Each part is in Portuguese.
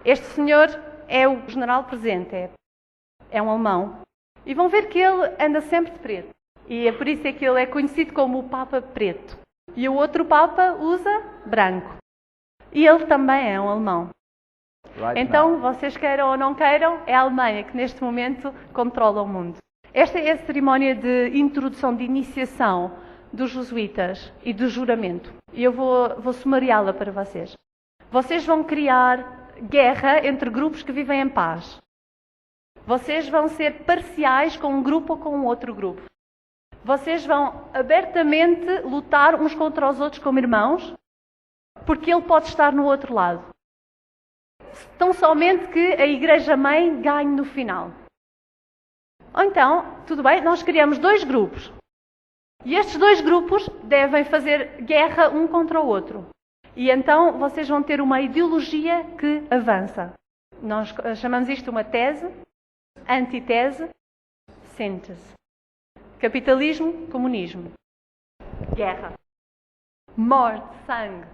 Este senhor é o general presente, é um alemão. E vão ver que ele anda sempre de preto. E é por isso que ele é conhecido como o Papa Preto. E o outro Papa usa branco. E ele também é um alemão. Então, vocês queiram ou não queiram, é a Alemanha que neste momento controla o mundo. Esta é a cerimónia de introdução, de iniciação dos jesuítas e do juramento. E eu vou sumariá-la para vocês. Vocês vão criar guerra entre grupos que vivem em paz. Vocês vão ser parciais com um grupo ou com outro grupo. Vocês vão abertamente lutar uns contra os outros como irmãos, porque ele pode estar no outro lado. Tão somente que a Igreja-mãe ganhe no final. Ou então, tudo bem, nós criamos 2 grupos. E estes 2 grupos devem fazer guerra um contra o outro. E então vocês vão ter uma ideologia que avança. Nós chamamos isto uma tese, antitese, síntese. Capitalismo, comunismo. Guerra. Morte, sangue.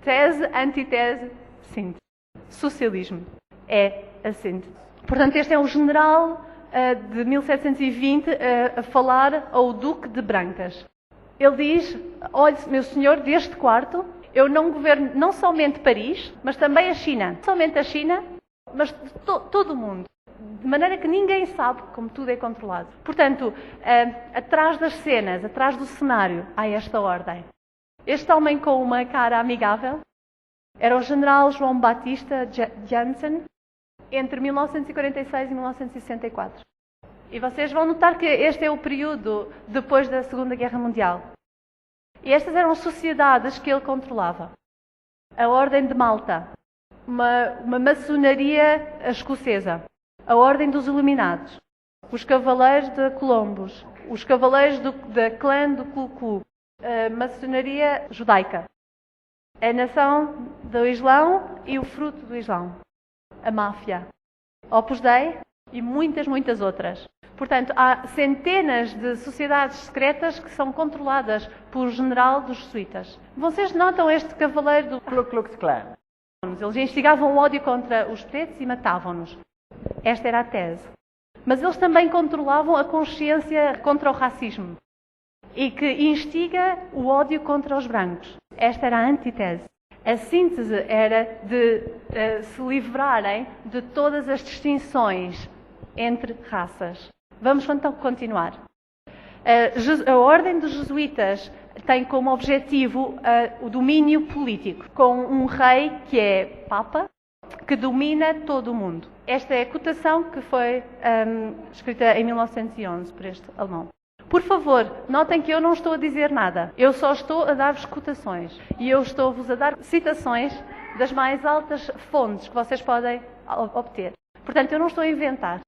Tese, antitese, síntese. Socialismo é a síntese. Portanto, este é o general de 1720 a falar ao Duque de Brancas. Ele diz: olhe, meu senhor, deste quarto, eu não governo não somente Paris, mas também a China. Não somente a China, mas todo o mundo. De maneira que ninguém sabe como tudo é controlado. Portanto, atrás das cenas, atrás do cenário, há esta ordem. Este homem com uma cara amigável era o general João Batista Jansen, entre 1946 e 1964. E vocês vão notar que este é o período depois da Segunda Guerra Mundial. E estas eram as sociedades que ele controlava. A Ordem de Malta, uma maçonaria escocesa, a Ordem dos Iluminados, os Cavaleiros de Colombos, os Cavaleiros da clã do Ku Klux, a maçonaria judaica, a nação do Islão e o fruto do Islão, a máfia, Opus Dei e muitas outras. Portanto, há centenas de sociedades secretas que são controladas por general dos jesuítas. Vocês notam este cavaleiro do Ku Klux Klan? Eles instigavam o ódio contra os pretos e matavam-nos. Esta era a tese. Mas eles também controlavam a consciência contra o racismo e que instiga o ódio contra os brancos. Esta era a antítese. A síntese era de se livrarem de todas as distinções entre raças. Vamos então continuar. A Ordem dos Jesuítas tem como objetivo o domínio político, com um rei que é Papa, que domina todo o mundo. Esta é a cotação que foi escrita em 1911 por este alemão. Por favor, notem que eu não estou a dizer nada. Eu só estou a dar-vos cotações. E eu estou-vos a dar citações das mais altas fontes que vocês podem obter. Portanto, eu não estou a inventar.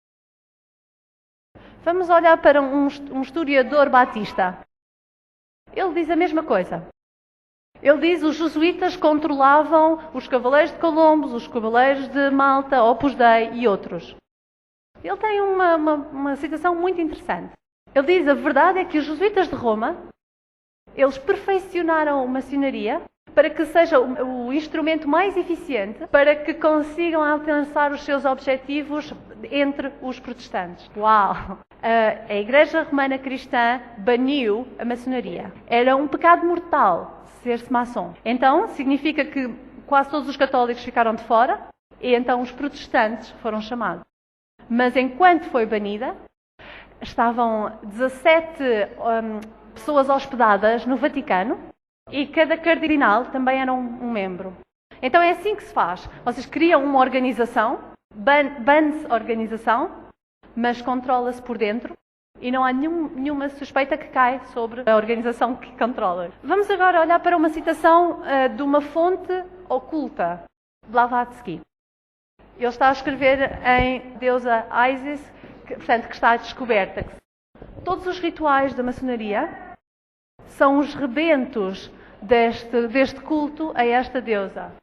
Vamos olhar para um historiador batista. Ele diz a mesma coisa. Ele diz que os jesuítas controlavam os Cavaleiros de Colombos, os Cavaleiros de Malta, Opus Dei e outros. Ele tem uma citação muito interessante. Ele diz: a verdade é que os jesuítas de Roma, eles perfeicionaram a maçonaria para que seja o instrumento mais eficiente para que consigam alcançar os seus objetivos entre os protestantes. Uau! A Igreja Romana Cristã baniu a maçonaria. Era um pecado mortal ser-se maçom. Então, significa que quase todos os católicos ficaram de fora e então os protestantes foram chamados. Mas enquanto foi banida, estavam 17 pessoas hospedadas no Vaticano e cada cardinal também era um membro. Então é assim que se faz. Vocês criam uma organização, ban-se a organização, mas controla-se por dentro e não há nenhuma suspeita que cai sobre a organização que controla. Vamos agora olhar para uma citação de uma fonte oculta, Blavatsky. Ele está a escrever em deusa Isis, portanto, que está descoberta. Todos os rituais da maçonaria são os rebentos deste culto a esta deusa.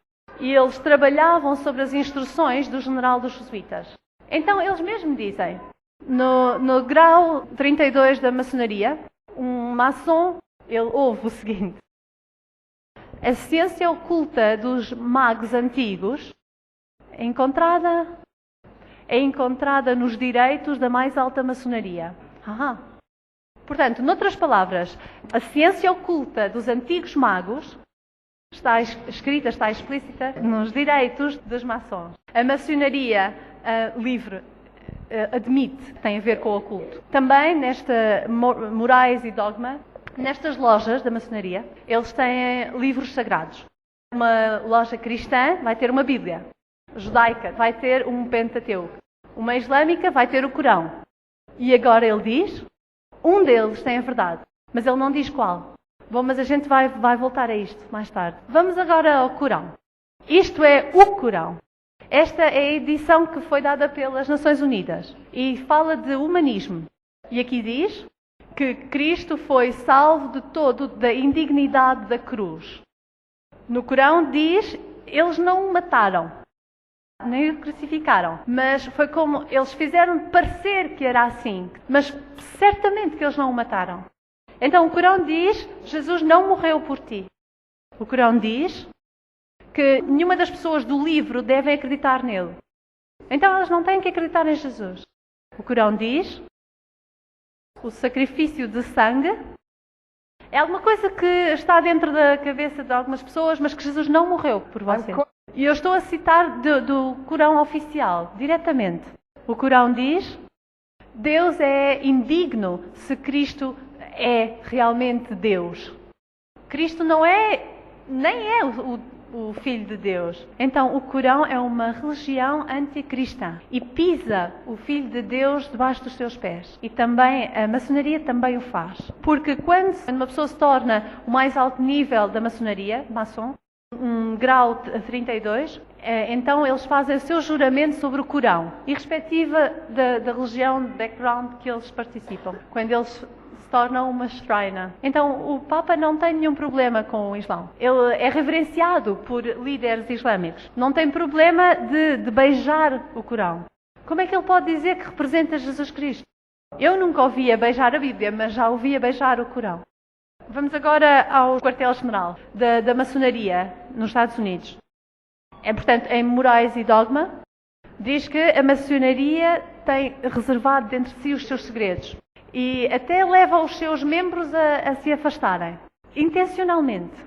E eles trabalhavam sobre as instruções do general dos jesuítas. Então, eles mesmos dizem, no grau 32 da maçonaria, um maçom, ele ouve o seguinte: A ciência oculta dos magos antigos é encontrada nos direitos da mais alta maçonaria. Portanto, noutras palavras, a ciência oculta dos antigos magos está escrita, está explícita nos direitos dos maçons. A maçonaria livre admite, tem a ver com o oculto. Também nesta Morais e Dogma, nestas lojas da maçonaria, eles têm livros sagrados. Uma loja cristã vai ter uma Bíblia. Judaica vai ter um Pentateuco. Uma islâmica vai ter o Corão. E agora ele diz, um deles tem a verdade, mas ele não diz qual. Bom, mas a gente vai voltar a isto mais tarde. Vamos agora ao Corão. Isto é o Corão. Esta é a edição que foi dada pelas Nações Unidas e fala de humanismo. E aqui diz que Cristo foi salvo de todo da indignidade da cruz. No Corão diz, eles não o mataram, nem o crucificaram, mas foi como eles fizeram parecer que era assim, mas certamente que eles não o mataram. Então o Corão diz, Jesus não morreu por ti. O Corão diz que nenhuma das pessoas do livro devem acreditar nele. Então elas não têm que acreditar em Jesus. O Corão diz, o sacrifício de sangue é alguma coisa que está dentro da cabeça de algumas pessoas, mas que Jesus não morreu por você. E eu estou a citar do Corão oficial, diretamente. O Corão diz, Deus é indigno se Cristo é realmente Deus. Cristo nem é o Filho de Deus. Então o Corão é uma religião anticristã e pisa o Filho de Deus debaixo dos seus pés. E também a maçonaria também o faz. Porque quando uma pessoa se torna o mais alto nível da maçonaria, maçom, um grau 32, então eles fazem o seu juramento sobre o Corão, irrespectiva da religião, do background que eles participam. Quando eles se tornam uma shrina. Então o Papa não tem nenhum problema com o Islão. Ele é reverenciado por líderes islâmicos. Não tem problema de beijar o Corão. Como é que ele pode dizer que representa Jesus Cristo? Eu nunca ouvia beijar a Bíblia, mas já ouvia beijar o Corão. Vamos agora ao quartel-general da maçonaria nos Estados Unidos. Portanto, em Morais e Dogma, diz que a maçonaria tem reservado dentro de si os seus segredos. E até leva os seus membros a se afastarem, intencionalmente.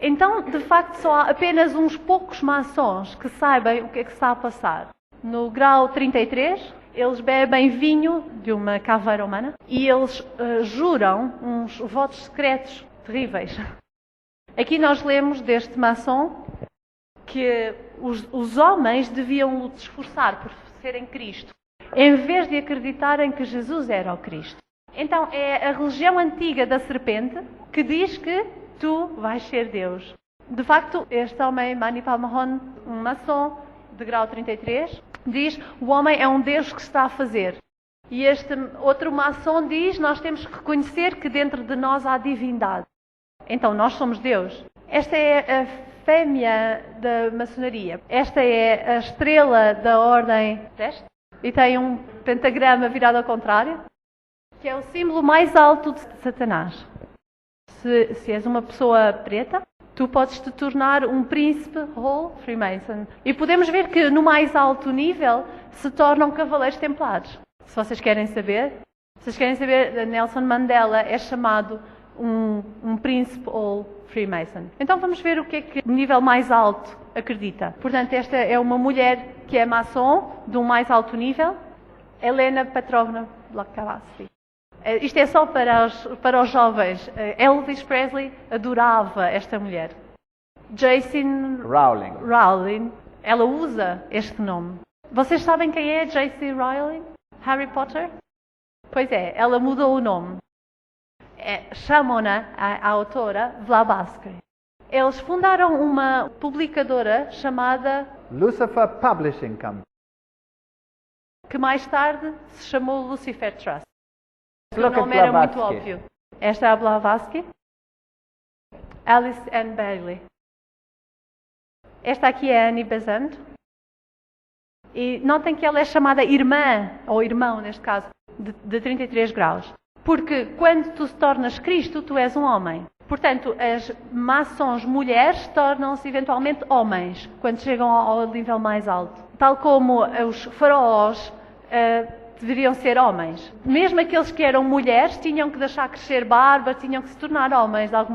Então, de facto, só há apenas uns poucos maçons que saibam o que é que está a passar. No grau 33, eles bebem vinho de uma caveira humana e eles juram uns votos secretos terríveis. Aqui nós lemos deste maçom que os homens deviam se esforçar por serem Cristo, em vez de acreditarem que Jesus era o Cristo. Então é a religião antiga da serpente que diz que tu vais ser Deus. De facto, este homem, Manipal Mahon, um maçom de grau 33, diz o homem é um Deus que está a fazer. E este outro maçom diz nós temos que reconhecer que dentro de nós há divindade. Então nós somos Deus. Esta é a fêmea da maçonaria. Esta é a estrela da ordem deste. E tem um pentagrama virado ao contrário, que é o símbolo mais alto de Satanás. Se és uma pessoa preta, tu podes te tornar um príncipe ou Freemason. E podemos ver que no mais alto nível se tornam cavaleiros templares. Se vocês querem saber, Nelson Mandela é chamado um príncipe ou Freemason. Então vamos ver o que é que o nível mais alto acredita. Portanto, esta é uma mulher que é maçom, de um mais alto nível, Helena Petrovna Blavatsky. Isto é só para os jovens. Elvis Presley adorava esta mulher. J.C. Rowling, ela usa este nome. Vocês sabem quem é J.C. Rowling? Harry Potter? Pois é, ela mudou o nome. Chamam-na, a autora, Blavatsky. Eles fundaram uma publicadora chamada Lucifer Publishing Company, que mais tarde se chamou Lucifer Trust. O nome era muito óbvio. Esta é a Blavatsky. Alice Ann Bailey. Esta aqui é Annie Besant. E notem que ela é chamada irmã, ou irmão neste caso, de 33 graus. Porque quando tu te tornas Cristo, tu és um homem. Portanto, as maçons mulheres tornam-se eventualmente homens quando chegam ao nível mais alto. Tal como os faraós deveriam ser homens. Mesmo aqueles que eram mulheres tinham que deixar crescer barba, tinham que se tornar homens de alguma